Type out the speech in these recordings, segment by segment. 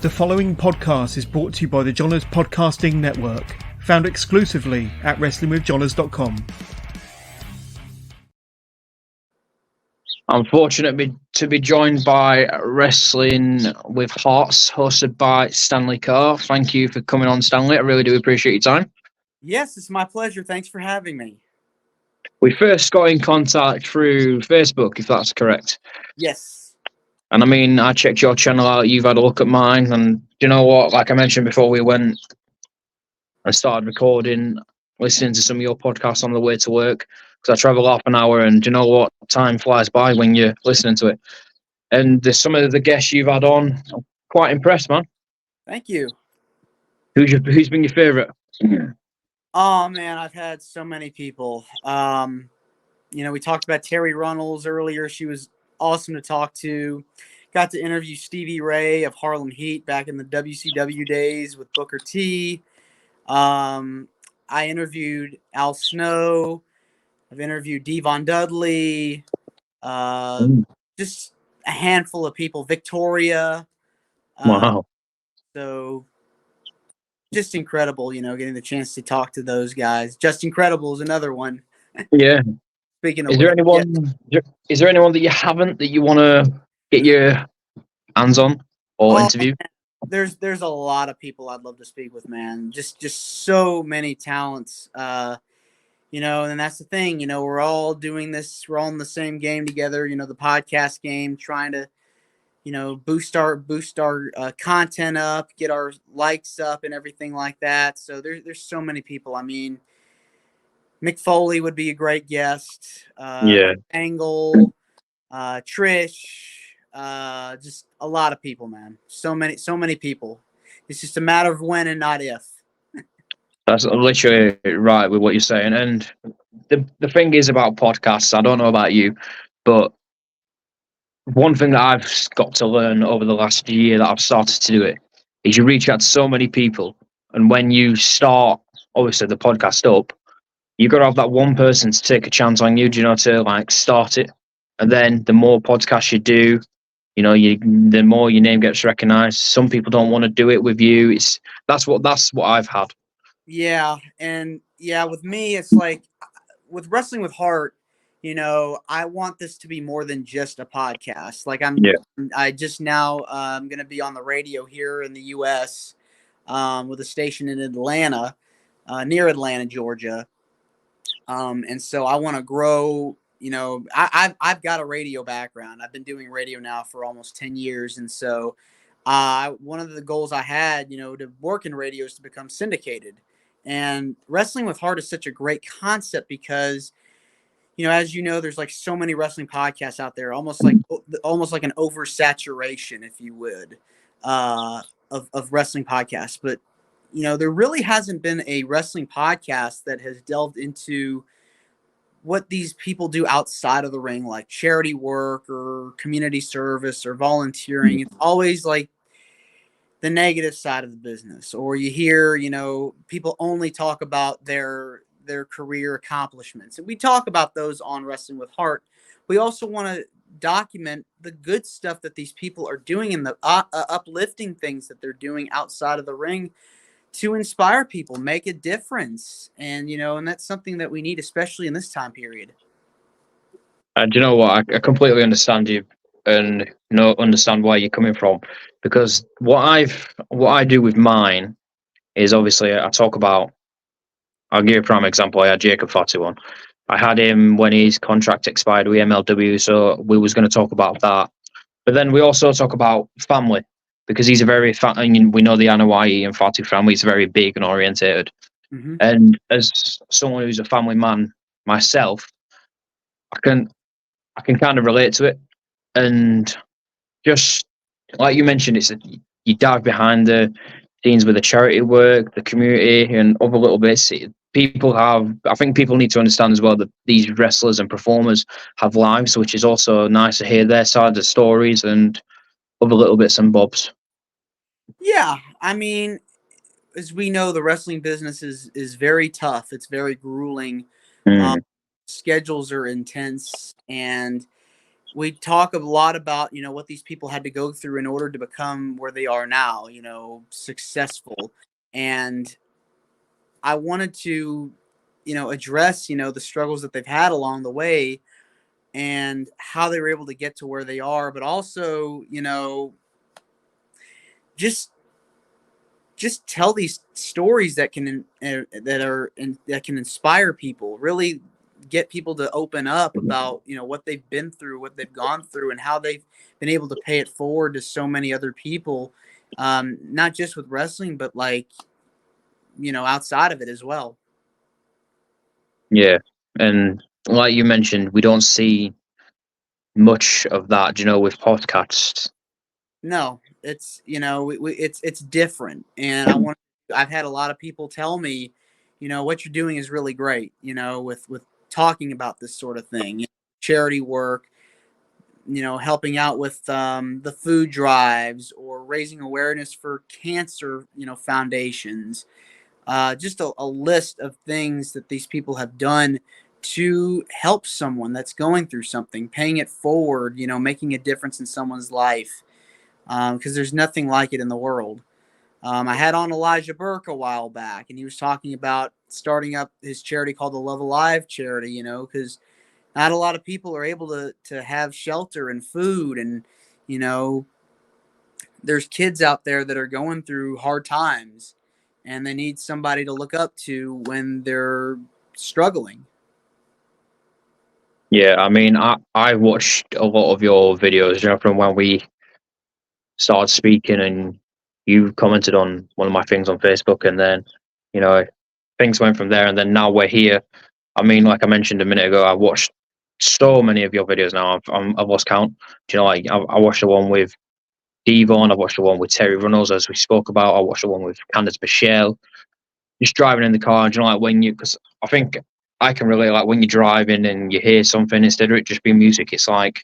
The following podcast is brought to you by the Johners Podcasting Network, found exclusively at WrestlingWithJohners.com. I'm fortunate to be joined by Wrestling with Hearts, hosted by Stanley Karr. Thank you for coming on, Stanley. I really do appreciate your time. Yes, it's my pleasure. Thanks for having me. We first got in contact through Facebook, if that's correct. Yes. And I mean, I checked your channel out. You've had a look at mine. And do you know what? Like I mentioned before we went and started recording, listening to some of your podcasts on the way to work, because I travel half an hour, and do you know what? Time flies by when you're listening to it. And there's some of the guests you've had on. I'm quite impressed, man. Thank you. Who's been your favourite? Oh, man, I've had so many people. We talked about Terry Runnels earlier. She was awesome to talk to. Got to interview Stevie Ray of Harlem Heat back in the WCW days with Booker T. I interviewed Al Snow. I've interviewed Devon Dudley. Just a handful of people. Victoria. Wow. So just incredible, getting the chance to talk to those guys. Just Incredible is another one. Yeah. Speaking of Is there anyone that you haven't that you want to get your hands on or interview? Man, there's a lot of people I'd love to speak with, man. Just so many talents. And that's the thing, we're all doing this, we're all in the same game together, the podcast game, trying to, boost our content up, get our likes up and everything like that. So there's so many people. I mean, Mick Foley would be a great guest. Angle, Trish, just a lot of people, man. So many people. It's just a matter of when and not if. That's literally right with what you're saying. And the thing is about podcasts, I don't know about you, but one thing that I've got to learn over the last year that I've started to do it is you reach out to so many people. And when you start, obviously, the podcast up, you've got to have that one person to take a chance on you, to like start it. And then the more podcasts you do, the more your name gets recognized. Some people don't want to do it with you. That's what I've had. Yeah. And with me, it's like with Wrestling with Heart, I want this to be more than just a podcast. Like I just now, I'm going to be on the radio here in the US, with a station in Atlanta, near Atlanta, Georgia. And so I want to grow, I've got a radio background. I've been doing radio now for almost 10 years. And so, one of the goals I had, to work in radio is to become syndicated. And Wrestling with Heart is such a great concept because, as there's like so many wrestling podcasts out there, almost like an oversaturation, if you would, of wrestling podcasts. But, there really hasn't been a wrestling podcast that has delved into what these people do outside of the ring, like charity work or community service or volunteering. It's always like the negative side of the business, or you hear, people only talk about their career accomplishments. And we talk about those on Wrestling with Heart. We also want to document the good stuff that these people are doing and the uplifting things that they're doing outside of the ring to inspire people, make a difference. And, and that's something that we need, especially in this time period. And you know what? I completely understand you and understand where you're coming from, because what I do with mine is obviously I talk about. I'll give you a prime example. I had Jacob Fatu on. I had him when his contract expired with MLW, so we was going to talk about that. But then we also talk about family, because he's a very we know the Anawai and Fatu family is very big and orientated. Mm-hmm. And as someone who's a family man myself, I can kind of relate to it. And just like you mentioned, you dive behind the scenes with the charity work, the community, and other little bits. I think people need to understand as well that these wrestlers and performers have lives, which is also nice to hear their side of the stories and other little bits and bobs. Yeah, I mean, as we know, the wrestling business is very tough. It's very grueling. Schedules are intense, and we talk a lot about, what these people had to go through in order to become where they are now, successful. And I wanted to, address, the struggles that they've had along the way and how they were able to get to where they are, but also, just tell these stories that can that can inspire people, really get people to open up about what they've been through, what they've gone through, and how they've been able to pay it forward to so many other people, not just with wrestling, but like outside of it as well. Yeah, and like you mentioned, we don't see much of that, with podcasts. No, it's it's different, and I've had a lot of people tell me, what you're doing is really great, with talking about this sort of thing, charity work, helping out with the food drives or raising awareness for cancer, foundations, just a list of things that these people have done to help someone that's going through something, paying it forward, making a difference in someone's life, because there's nothing like it in the world. I had on Elijah Burke a while back, and he was talking about starting up his charity called the Love Alive charity, because not a lot of people are able to have shelter and food. And, there's kids out there that are going through hard times, and they need somebody to look up to when they're struggling. Yeah, I mean, I watched a lot of your videos, from when we started speaking, and you commented on one of my things on Facebook, and then, things went from there, and then now we're here. I mean, like I mentioned a minute ago, I watched so many of your videos now. I've lost count. Like I watched the one with Devon. I watched the one with Terry Runnels, as we spoke about. I watched the one with Candice Michelle. Just driving in the car, like when because I think I can relate, like when you're driving and you hear something, instead of it just being music, it's like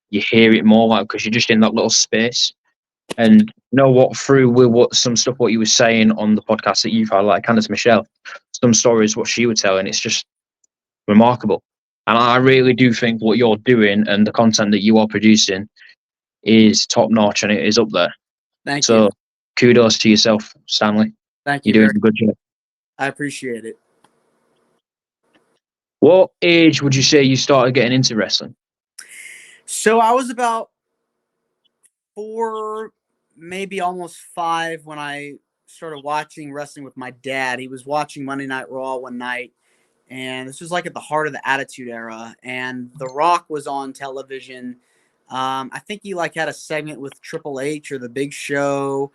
you hear it more, like, because you're just in that little space. And what, through with some stuff what you were saying on the podcast that you've had, like Candice Michelle, some stories what she would tell, and it's just remarkable. And I really do think what you're doing and the content that you are producing is top notch, and it is up there. Thank you. So kudos to yourself, Stanley. Thank You're you. doing a good job. I appreciate it. What age would you say you started getting into wrestling? So I was about 4, maybe almost 5 when I started watching wrestling with my dad. He was watching Monday Night Raw one night, and this was like at the heart of the Attitude Era, and The Rock was on television. I think he like had a segment with Triple H or The Big Show.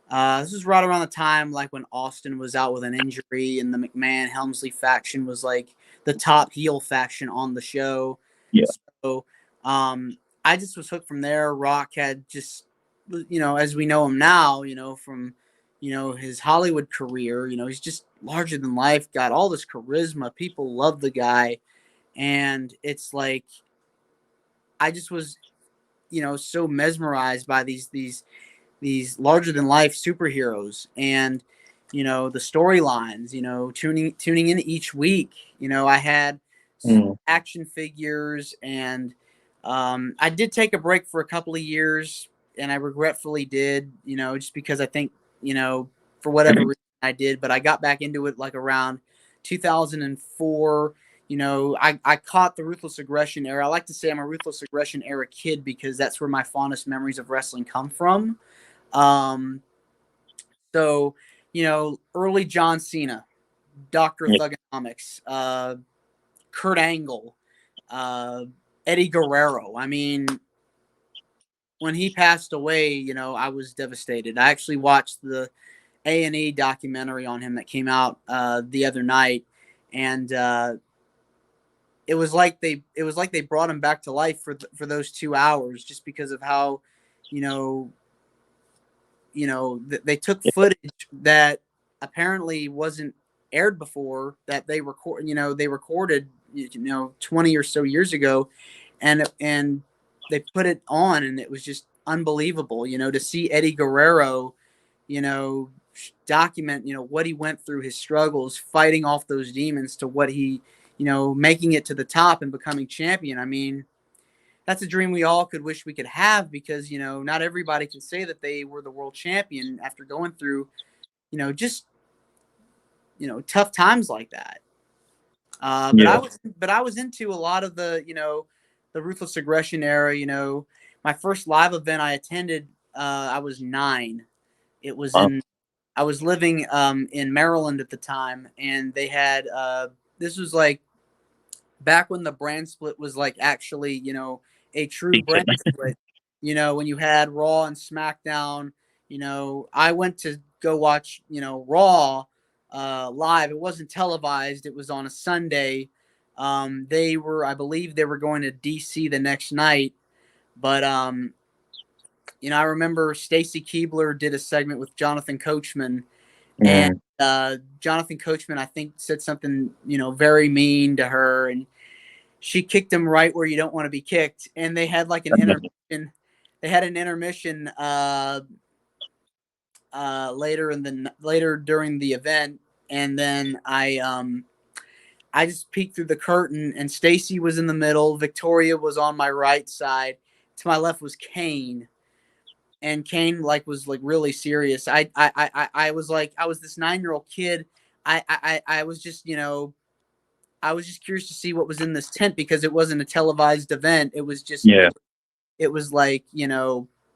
This was right around the time like when Austin was out with an injury, and the McMahon Helmsley faction was like the top heel faction on the show. Yeah. So I just was hooked from there. Rock had just, as we know him now, from, his Hollywood career, he's just larger than life, got all this charisma. People love the guy. And it's like, I just was, so mesmerized by these larger than life superheroes, and, the storylines, tuning in each week. I had action figures, and I did take a break for a couple of years, and I regretfully did, just because I think, for whatever reason I did, but I got back into it like around 2004. I caught the Ruthless Aggression era. I like to say I'm a Ruthless Aggression era kid because that's where my fondest memories of wrestling come from. So, early John Cena, Dr. Thugonomics, Kurt Angle, Eddie Guerrero. I mean, when he passed away, I was devastated. I actually watched the A&E documentary on him that came out the other night, and it was like they brought him back to life for those 2 hours, just because of how, they took footage that apparently wasn't aired before, that they recorded 20 or so years ago, and they put it on, and it was just unbelievable, to see Eddie Guerrero, document, what he went through, his struggles, fighting off those demons, to what he, making it to the top and becoming champion. I mean, that's a dream we all could wish we could have, because, not everybody can say that they were the world champion after going through, just, tough times like that. But I was into a lot of the ruthless aggression era. My first live event I attended, I was 9. It was I was living in Maryland at the time, and they had this was like back when the brand split was like actually, a true brand split. When you had Raw and SmackDown. I went to go watch, Raw live. It wasn't televised. It was on a Sunday. I believe they were going to DC the next night, but I remember Stacy Keibler did a segment with Jonathan Coachman, and Jonathan Coachman, I think, said something, very mean to her, and she kicked him right where you don't want to be kicked. And they had like an intermission. They had an intermission later during the event, and then I just peeked through the curtain, and Stacy was in the middle. Victoria was on my right side. To my left was Kane. And Kane was really serious. I was this 9-year-old kid. I was just, I was just curious to see what was in this tent, because it wasn't a televised event. It was just, it was like,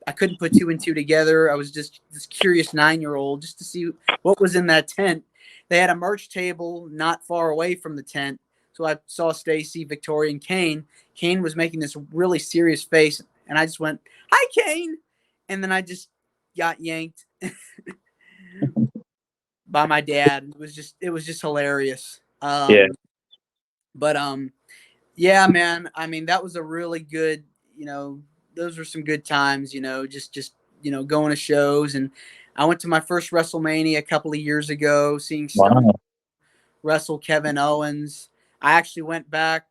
I couldn't put 2 and 2 together. I was just this curious 9-year-old just to see what was in that tent. They had a merch table not far away from the tent. So I saw Stacy, Victoria, and Kane. Kane was making this really serious face, and I just went, "Hi, Kane." And then I just got yanked by my dad. It was just hilarious. But yeah, man. I mean, that was a really good, those were some good times, just going to shows. And I went to my first WrestleMania a couple of years ago, seeing Stone wrestle Kevin Owens. I actually went back,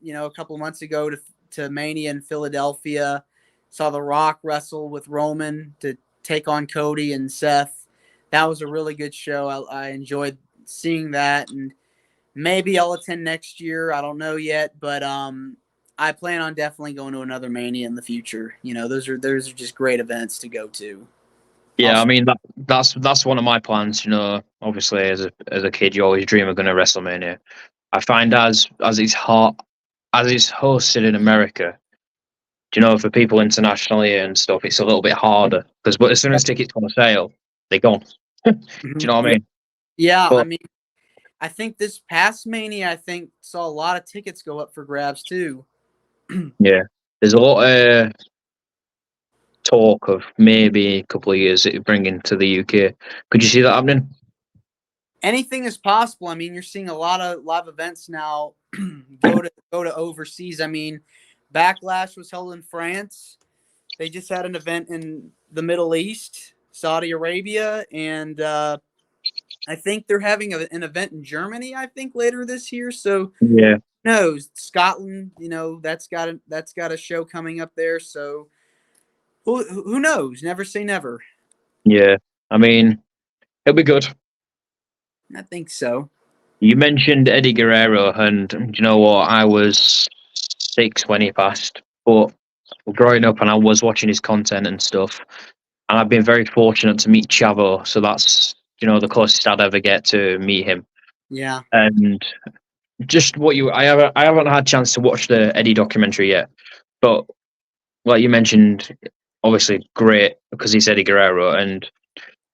a couple of months ago to Mania in Philadelphia. Saw The Rock wrestle with Roman to take on Cody and Seth. That was a really good show. I enjoyed seeing that, and maybe I'll attend next year. I don't know yet, but I plan on definitely going to another Mania in the future. Those are just great events to go to. Yeah, I mean that's one of my plans. Obviously as a kid, you always dream of going to WrestleMania. I find as it's hosted in America, for people internationally and stuff, it's a little bit harder but as soon as tickets go on sale, they're gone. Do you know what I mean? Yeah, I mean, I think this past Mania, saw a lot of tickets go up for grabs too. Yeah, there's a lot of talk of maybe a couple of years it bringing to the UK. Could you see that happening? Anything is possible. I mean, you're seeing a lot of live events now go to overseas. I mean, Backlash was held in France. They just had an event in the Middle East, Saudi Arabia, and I think they're having an event in Germany, I think, later this year. So yeah, who knows? Scotland, that's got a show coming up there. So who knows? Never say never. Yeah, I mean, it'll be good. I think so. You mentioned Eddie Guerrero, and do you know what? I was 6 when he passed, but growing up and I was watching his content and stuff, and I've been very fortunate to meet Chavo, so that's the closest I'd ever get to meet him. Yeah. And just I haven't had a chance to watch the Eddie documentary yet, but like you mentioned, obviously great because he's Eddie Guerrero, and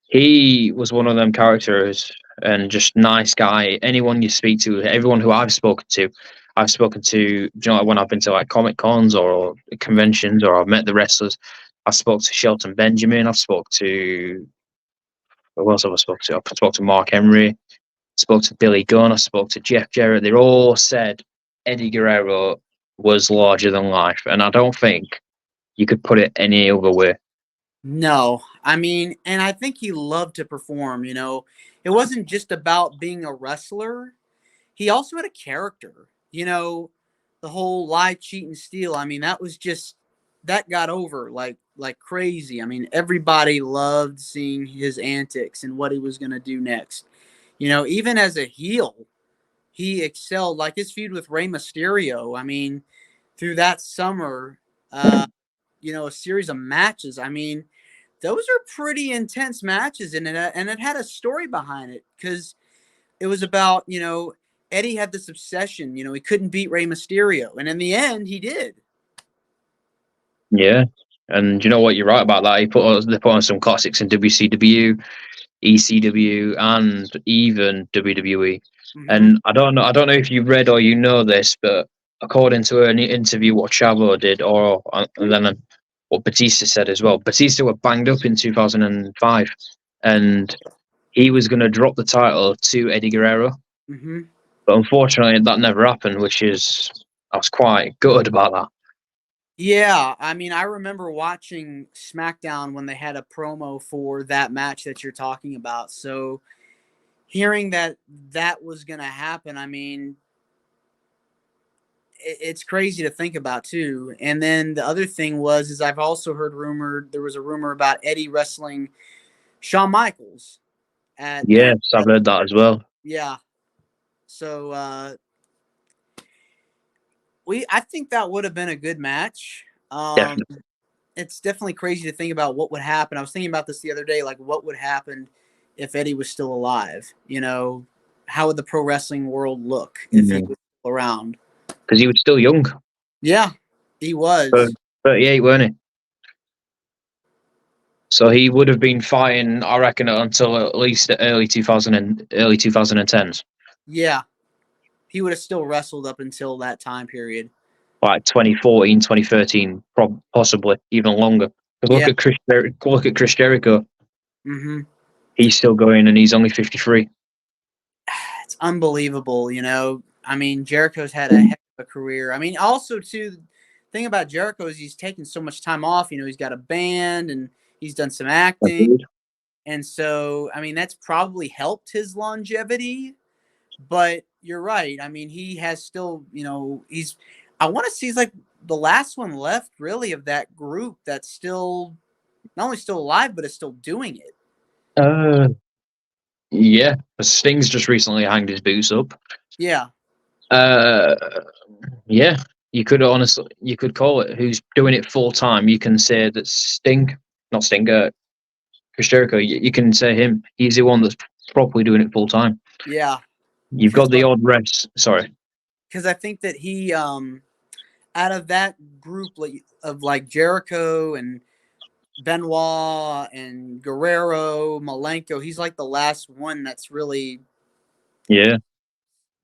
he was one of them characters and just nice guy. Anyone you speak to, everyone who I've spoken to, when I've been to like Comic Cons or conventions, or I've met the wrestlers. I spoke to Shelton Benjamin. I've spoke to who else have I spoke to? I spoke to Mark Henry. Spoke to Billy Gunn. I spoke to Jeff Jarrett. They all said Eddie Guerrero was larger than life, and I don't think you could put it any other way. No, I mean, and I think he loved to perform. It wasn't just about being a wrestler. He also had a character. The whole lie, cheat, and steal. I mean, that got over like crazy. I mean, everybody loved seeing his antics and what he was going to do next. Even as a heel, he excelled. Like his feud with Rey Mysterio. I mean, through that summer, a series of matches. I mean, those are pretty intense matches, and it had a story behind it because it was about, Eddie had this obsession. He couldn't beat Rey Mysterio, and in the end, he did. Yeah, and you know what? You're right about that. They put on some classics in WCW, ECW, and even WWE. Mm-hmm. And I don't know if you read or you know this, but according to an interview what Chavo did, and then what Batista said as well, Batista were banged up in 2005, and he was going to drop the title to Eddie Guerrero, Mm-hmm. but unfortunately that never happened, I was quite gutted about that. Yeah, I mean, I remember watching SmackDown when they had a promo for that match that you're talking about. So hearing that was going to happen, I mean, it's crazy to think about too. And then the other thing is I've also heard there was a rumor about Eddie wrestling Shawn Michaels Yes, I've heard that as well. Yeah. So I think that would have been a good match. Definitely. It's definitely crazy to think about what would happen. I was thinking about this the other day, like what would happen if Eddie was still alive? How would the pro wrestling world look if he was still around? Because he was still young. Yeah, he was. 38, weren't he? So he would have been fighting, I reckon, until at least the early 2010s. Yeah, he would have still wrestled up until that time period. Like 2014, 2013, possibly even longer. Look at Chris Jericho. Mm-hmm. He's still going, and he's only 53. It's unbelievable, I mean, Jericho's had a heck of a career. I mean, also too, the thing about Jericho is he's taken so much time off. He's got a band and he's done some acting, and so I mean that's probably helped his longevity. But you're right. I mean, he has still, I want to see he's like the last one left, really, of that group that's still not only still alive but is still doing it. Yeah, Sting's just recently hanged his boots up. Yeah. Yeah, you could call it who's doing it full time. You can say that not Sting, Chris Jericho. You can say him. He's the one that's properly doing it full time. Yeah. You've got the odd reps. Sorry. Because I think that he, out of that group of like Jericho and Benoit and Guerrero, Malenko, he's like the last one that's really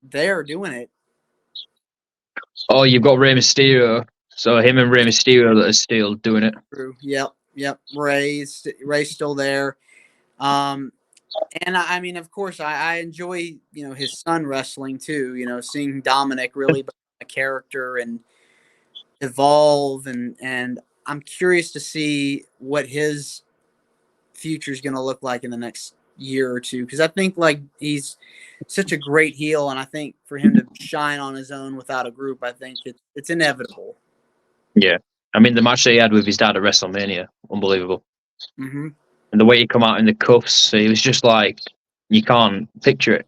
there doing it. Oh, you've got Rey Mysterio. So him and Rey Mysterio that are still doing it. True. Yep. Ray's still there. And I mean, of course, I enjoy, his son wrestling too, seeing Dominic really become a character and evolve. And I'm curious to see what his future is going to look like in the next year or two. Cause I think like he's such a great heel. And I think for him to shine on his own without a group, I think it's inevitable. Yeah. I mean, the match that he had with his dad at WrestleMania, unbelievable. Mm-hmm. And the way he come out in the cuffs, it was just like, you can't picture it.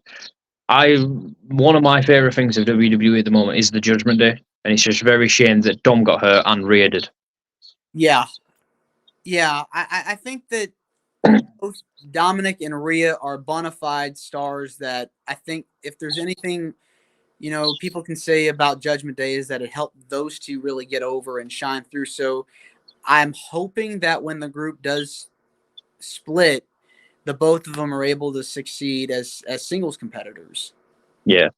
One of my favorite things of WWE at the moment is the Judgment Day, and it's just very shame that Dom got hurt and Rhea did. Yeah. I think that both Dominic and Rhea are bona fide stars that I think if there's anything, people can say about Judgment Day is that it helped those two really get over and shine through. So I'm hoping that when the group does split, the both of them are able to succeed as singles competitors. Yeah.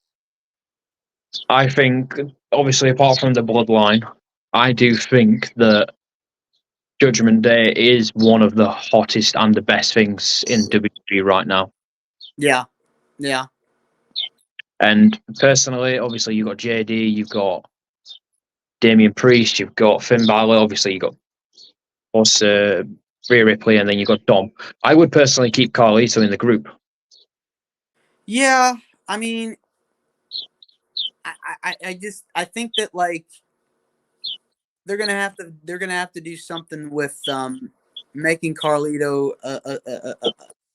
I think, obviously, apart from the bloodline, I do think that Judgment Day is one of the hottest and the best things in WWE right now. Yeah. And personally, obviously, you've got JD, you've got Damian Priest, you've got Finn Balor, obviously, you've got Rhea Ripley, and then you've got Dom. I would personally keep Carlito in the group. Yeah, I mean, I think that like they're gonna have to do something with making Carlito a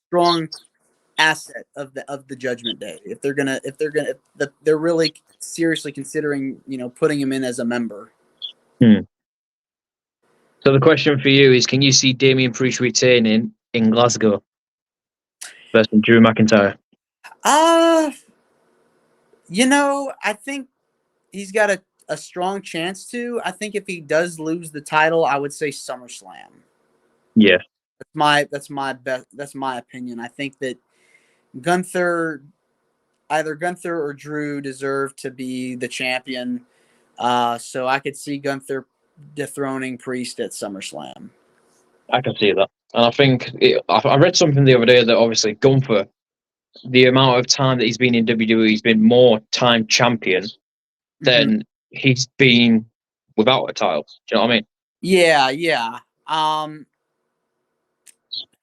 strong asset of the Judgment Day. If they're really seriously considering putting him in as a member. Hmm. So the question for you is: can you see Damian Priest retaining in Glasgow versus Drew McIntyre? I think he's got a strong chance to. I think if he does lose the title, I would say SummerSlam. Yeah. That's my opinion. I think that Gunther, either Gunther or Drew, deserve to be the champion. So I could see Gunther dethroning Priest at SummerSlam. I can see that. And I think I read something the other day that obviously Gunther, the amount of time that he's been in WWE, he's been more time champion than he's been without a title. Do you know what I mean? Yeah.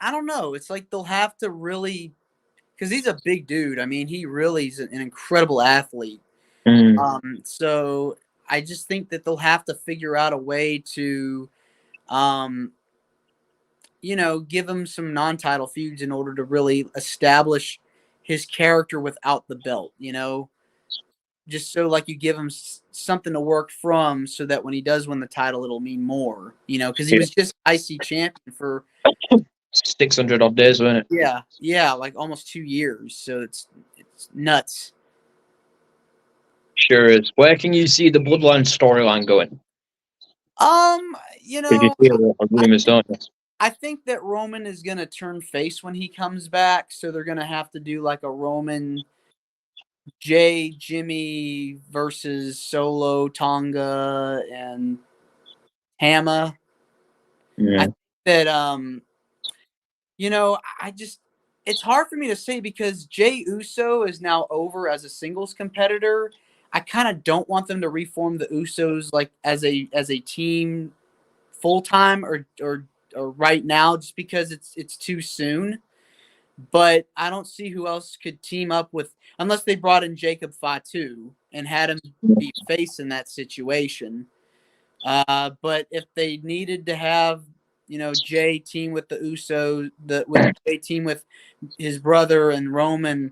I don't know. It's like they'll have to really, because he's a big dude. I mean, he really is an incredible athlete. So I just think that they'll have to figure out a way to, give him some non-title feuds in order to really establish his character without the belt, just so like you give him something to work from so that when he does win the title, it'll mean more, because he was just IC champion for 600 odd days, wasn't it? Yeah, like almost 2 years. So it's nuts. Sure is. Where can you see the Bloodline storyline going? You Did you know, see the rumors, don't you? I think that Roman is going to turn face when he comes back, so they're going to have to do like a Roman Jimmy versus Solo, Tonga, and Hama. I think that it's hard for me to say because Jey Uso is now over as a singles competitor. I kind of don't want them to reform the Usos like as a team full time or right now, just because it's too soon. But I don't see who else could team up with unless they brought in Jacob Fatu and had him be face in that situation. But if they needed to have Jay team with the Usos, Jay team with his brother and Roman,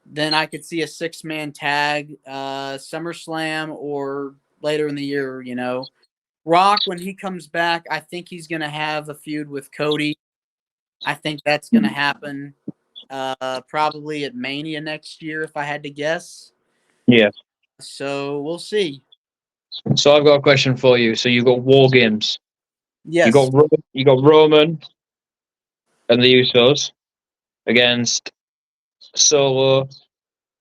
then I could see a 6-man tag, SummerSlam or later in the year. Rock, when he comes back, I think he's going to have a feud with Cody. I think that's going to happen probably at Mania next year, if I had to guess. Yeah. So we'll see. So I've got a question for you. So you've got War Games. Yes. You got Roman and the Usos against Solo,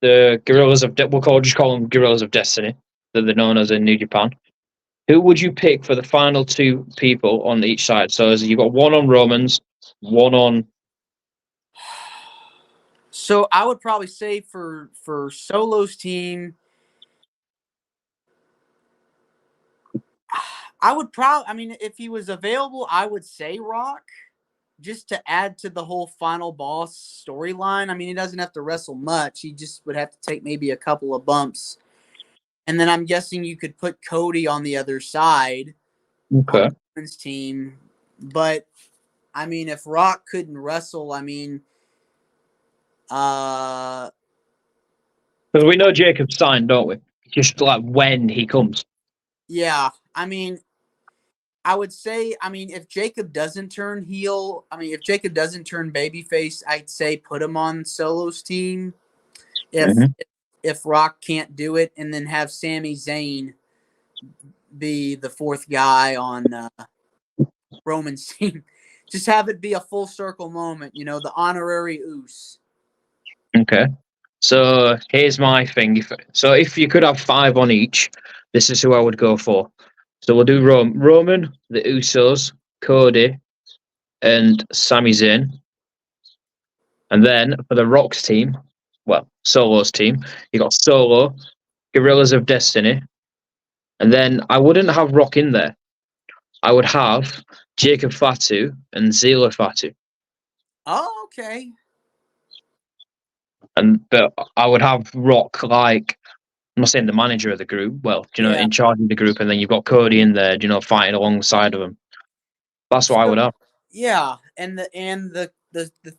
the Guerrillas of we'll just call them Guerrillas of Destiny, that they're known as in New Japan. Who would you pick for the final two people on each side? So you've got one on Romans, one on. So I would probably say for Solo's team, if he was available, I would say Rock, just to add to the whole final boss storyline. I mean, he doesn't have to wrestle much. He just would have to take maybe a couple of bumps. And then I'm guessing you could put Cody on the other side on the women's team. But, I mean, if Rock couldn't wrestle, because we know Jacob signed, don't we? Just like when he comes. Yeah, I mean, I would say, if Jacob doesn't turn heel, if Jacob doesn't turn babyface, I'd say put him on Solo's team. If Rock can't do it, and then have Sami Zayn be the fourth guy on Roman's team. Just have it be a full circle moment, the honorary Uso. Okay. So here's my thing. If you could have 5 on each, this is who I would go for. So we'll do Roman, the Usos, Cody, and Sami Zayn. And then for the Rock's team, well, Solo's team, you got Solo, Guerrillas of Destiny, and then I wouldn't have Rock in there. I would have Jacob Fatu and Zila Fatu. Oh, okay. But I would have Rock like, I'm not saying the manager of the group, in charge of the group, and then you've got Cody in there, fighting alongside of him. That's what I would have. Yeah, and the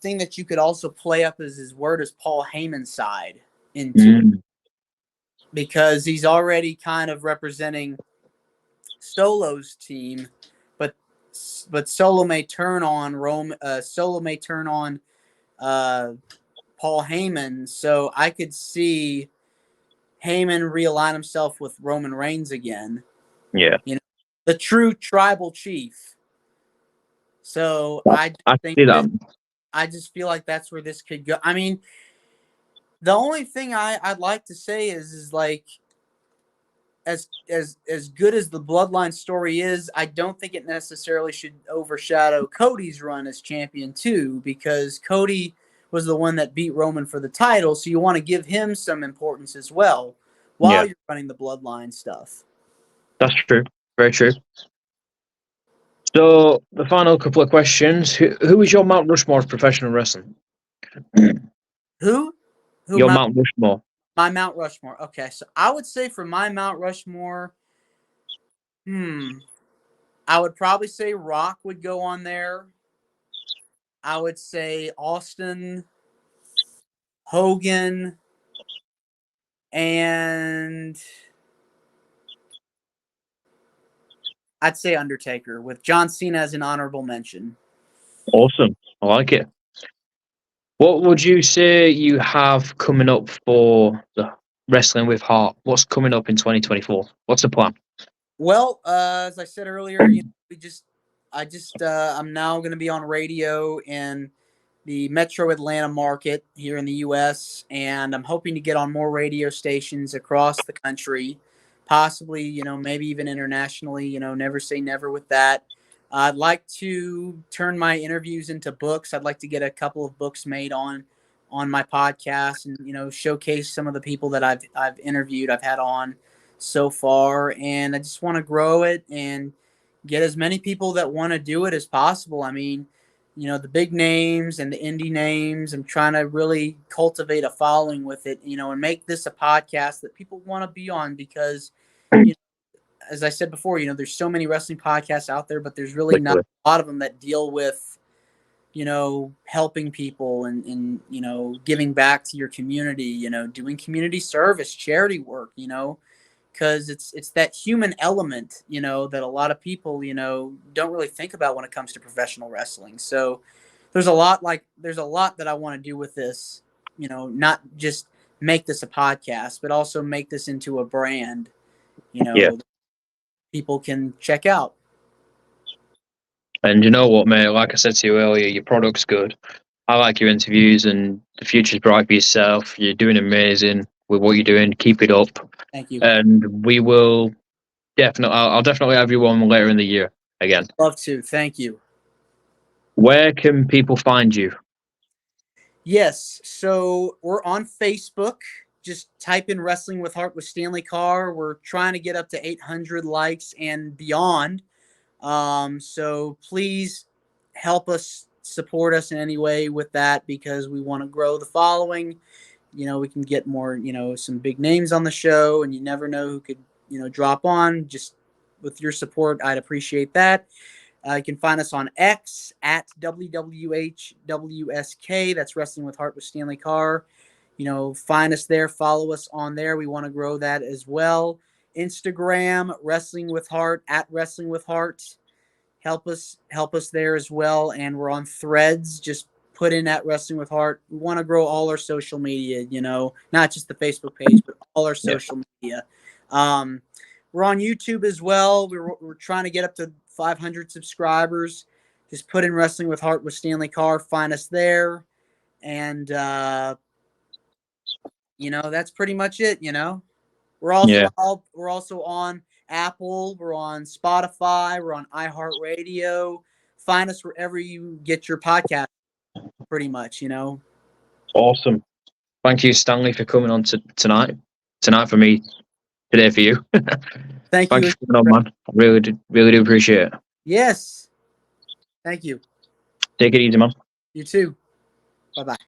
thing that you could also play up as his word is Paul Heyman's side into it, because he's already kind of representing Solo's team, but Solo may turn on Solo may turn on Paul Heyman. So I could see Heyman realign himself with Roman Reigns again. Yeah. The true tribal chief. So I see that. I just feel like that's where this could go. I mean, the only thing I'd like to say is like, as good as the Bloodline story is, I don't think it necessarily should overshadow Cody's run as champion too, because Cody was the one that beat Roman for the title, so you want to give him some importance as well while you're running the Bloodline stuff. That's true. Very true. So the final couple of questions: Who is your Mount Rushmore of professional wrestling? Who? Your Mount Rushmore. My Mount Rushmore. Okay, so I would say for my Mount Rushmore, I would probably say Rock would go on there. I would say Austin, Hogan, and I'd say Undertaker, with John Cena as an honorable mention. Awesome. I like it. What would you say you have coming up for the Wrestling with Heart? What's coming up in 2024? What's the plan? Well, as I said earlier, I'm now going to be on radio in the Metro Atlanta market here in the U.S., and I'm hoping to get on more radio stations across the country, possibly, maybe even internationally. Never say never with that. I'd like to turn my interviews into books. I'd like to get a couple of books made on my podcast, and showcase some of the people that I've interviewed, I've had on so far, and I just want to grow it and get as many people that want to do it as possible. I mean, the big names and the indie names, I'm trying to really cultivate a following with it, and make this a podcast that people want to be on, because as I said before, there's so many wrestling podcasts out there, but there's really not a lot of them that deal with, helping people and giving back to your community, doing community service, charity work, because it's that human element, that a lot of people, don't really think about when it comes to professional wrestling. So there's a lot that I want to do with this, not just make this a podcast, but also make this into a brand, that people can check out. And you know what, mate? Like I said to you earlier, your product's good. I like your interviews, and the future's bright for yourself. You're doing amazing with what you're doing. Keep it up. Thank you. And we will I'll definitely have you on later in the year again. Love to. Thank you. Where can people find you? Yes, so we're on Facebook. Just type in Wrestling with Heart with Stanley Karr. We're trying to get up to 800 likes and beyond. So please help us, support us in any way with that, because we want to grow the following. We can get more, some big names on the show, and you never know who could, drop on. Just with your support, I'd appreciate that. You can find us on X at WWHWSK. That's Wrestling with Heart with Stanley Karr. Find us there, follow us on there. We want to grow that as well. Instagram, Wrestling with Heart, at Wrestling with Heart. Help us there as well. And we're on Threads. Just put in at Wrestling with Heart. We want to grow all our social media, not just the Facebook page, but all our social media. We're on YouTube as well. We're trying to get up to 500 subscribers. Just put in Wrestling with Heart with Stanley Karr. Find us there. And, that's pretty much it, We're also on Apple. We're on Spotify. We're on iHeartRadio. Find us wherever you get your podcast, pretty much, Awesome. Thank you, Stanley, for coming on tonight. Tonight for me, today for you. Thank you for coming on, man. I really do appreciate it. Yes. Thank you. Take it easy, man. You too. Bye-bye.